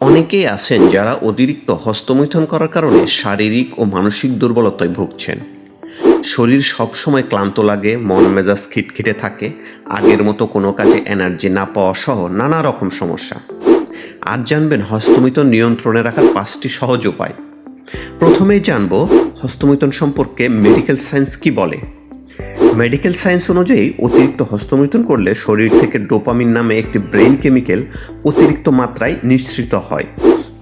অনেকেই আছেন যারা অতিরিক্ত হস্তমৈথুন করার কারণে শারীরিক ও মানসিক দুর্বলতায় ভুগছেন। শরীর সবসময় ক্লান্ত লাগে, মন মেজাজ খিটখিটে থাকে, আগের মতো কোনো কাজে এনার্জি না পাওয়া সহ নানা রকম সমস্যা। আজ জানবেন হস্তমৈথুন নিয়ন্ত্রণে রাখার 5টি সহজ উপায়। প্রথমেই জানব হস্তমৈথুন সম্পর্কে মেডিকেল সায়েন্স কি বলে। মেডিকেল সায়েন্স অনুযায়ী অতিরিক্ত হস্তমৈথুন করলে শরীর থেকে ডোপামিন নামে একটি ব্রেইন কেমিক্যাল অতিরিক্ত মাত্রায় নিঃসৃত হয়।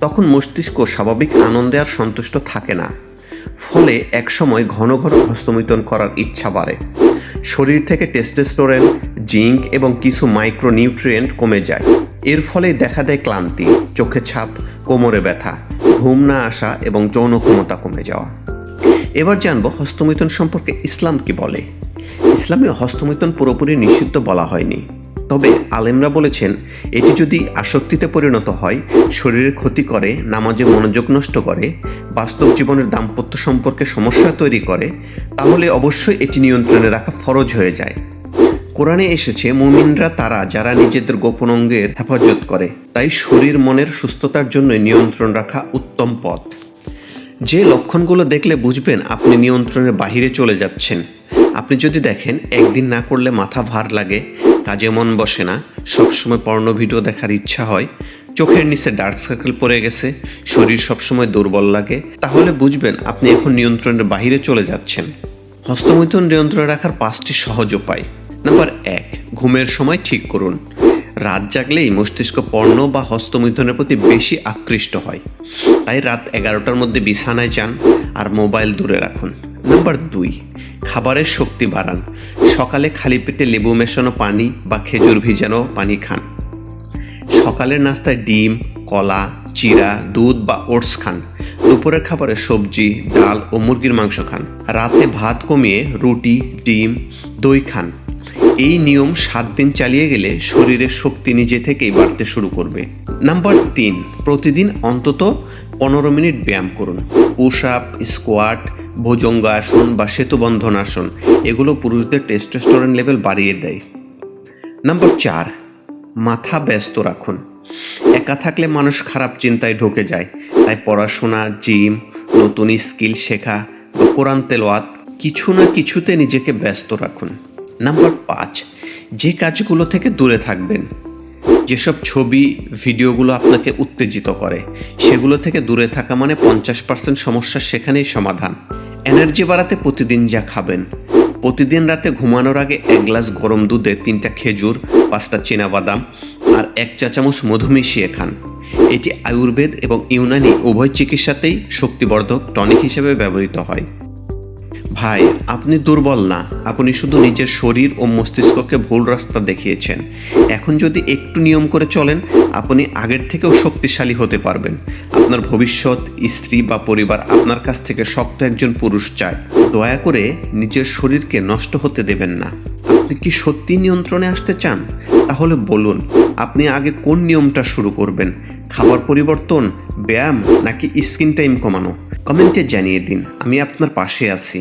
তখন মস্তিষ্ক স্বাভাবিক আনন্দে আর সন্তুষ্ট থাকে না, ফলে একসময় ঘন ঘন হস্তমৈথুন করার ইচ্ছা বাড়ে। শরীর থেকে টেস্টোস্টেরন, জিঙ্ক এবং কিছু মাইক্রোনিউট্রিয়েন্ট কমে যায়। এর ফলে দেখা দেয় ক্লান্তি, চোখে ছাপ, কোমরে ব্যথা, ঘুম না আসা এবং যৌন ক্ষমতা কমে যাওয়া। এবার জানব হস্তমৈথুন সম্পর্কে ইসলাম কি বলে। ইসলামে হস্তমৈথুন পুরোপুরি নিষিদ্ধ বলা হয়নি, তবে আলেমরা বলেছেন এটি যদি আসক্তিতে পরিণত হয়, শরীরের ক্ষতি করে, নামাজে মনোযোগ নষ্ট করে, বাস্তব জীবনের দাম্পত্য সম্পর্কে সমস্যা তৈরি করে, তাহলে অবশ্যই এটি নিয়ন্ত্রণে রাখা ফরজ হয়ে যায়। কোরআনে এসেছে মুমিনরা তারা যারা নিজেদের গোপন অঙ্গের হেফাজত করে, তাই শরীর মনের সুস্থতার জন্য নিয়ন্ত্রণ রাখা উত্তম পথ। যে লক্ষণগুলো দেখলে বুঝবেন আপনি নিয়ন্ত্রণের বাহিরে চলে যাচ্ছেন। আপনি যদি দেখেন একদিন না করলে মাথা ভার লাগে, কাজে মন বসে না, সবসময় পর্ন ভিডিও দেখার ইচ্ছা হয়, চোখের নিচে ডার্ক সার্কেল পড়ে গেছে, শরীর সবসময় দুর্বল লাগে, তাহলে বুঝবেন আপনি এখন নিয়ন্ত্রণের বাহিরে চলে যাচ্ছেন। হস্তমৈথুন নিয়ন্ত্রণে রাখার 5টি সহজ উপায়। নাম্বার 1, ঘুমের সময় ঠিক করুন। রাত জাগলেই মস্তিষ্ক পর্ন বা হস্তমৈথুনের প্রতি বেশি আকৃষ্ট হয়, তাই রাত 11টার মধ্যে বিছানায় যান আর মোবাইল দূরে রাখুন। নাম্বার 2, খাবারের শক্তি বাড়ান। সকালে খালি পেটে লেবু মেশানো পানি বা খেজুর ভিজানো পানি খান। সকালের নাস্তায় ডিম, কলা, চিরা, দুধ বা ওটস খান। দুপুরের খাবারে সবজি, ডাল ও মুরগির মাংস খান। রাতে ভাত কমিয়ে রুটি, ডিম, দই খান। এই নিয়ম 7 দিন চালিয়ে গেলে শরীরের শক্তি নিজে থেকেই বাড়তে শুরু করবে। নাম্বার 3, প্রতিদিন অন্তত 15 মিনিট ব্যায়াম করুন। পুশ আপ, স্কোয়াট, ভুজঙ্গাসন বা সেতুবন্ধনাসন এগুলো পুরুষদের টেস্টোস্টেরন লেভেল বাড়িয়ে দেয়। নাম্বার 4, মাথা ব্যস্ত রাখুন। একা থাকলে মানুষ খারাপ চিন্তায় ঢুকে যায়, তাই পড়াশোনা, জিম, নতুন স্কিল শেখা বা কোরআন তেলাওয়াত কিছু না কিছুতে নিজেকে ব্যস্ত রাখুন। নাম্বার 5, যে কাজগুলো থেকে দূরে থাকবেন, যেসব ছবি, ভিডিওগুলো আপনাকে উত্তেজিত করে, সেগুলো থেকে দূরে থাকা মানে 50% সমস্যা সেখানেই সমাধান। এনার্জি বাড়াতে প্রতিদিন যা খাবেন, প্রতিদিন রাতে ঘুমানোর আগে 1 গ্লাস গরম দুধে 3টা খেজুর, 5টা চীনাবাদাম আর 1 চা চামচ মধু মিশিয়ে খান। এটি আয়ুর্বেদ এবং ইউনানি উভয় চিকিৎসাতেই শক্তিবর্ধক টনিক হিসেবে ব্যবহৃত হয়। ভাই, আপনি দুর্বল না, আপনি শুধু নিজের শরীর ও মস্তিষ্ককে ভুল রাস্তা দেখিয়েছেন। এখন যদি একটু নিয়ম করে চলেন, আপনি আগের থেকেও শক্তিশালী হতে পারবেন। আপনার ভবিষ্যৎ, স্ত্রী বা পরিবার আপনার কাছ থেকে শক্ত একজন পুরুষ চায়। দয়া করে নিজের শরীরকে নষ্ট হতে দেবেন না। আপনি কি সত্যি নিয়ন্ত্রণে আসতে চান? তাহলে বলুন, আপনি আগে কোন নিয়মটা শুরু করবেন? খাবার পরিবর্তন, ব্যায়াম নাকি স্ক্রিন টাইম কমানো? কমেন্টে জানিয়ে দিন, আমি আপনার পাশে আছি।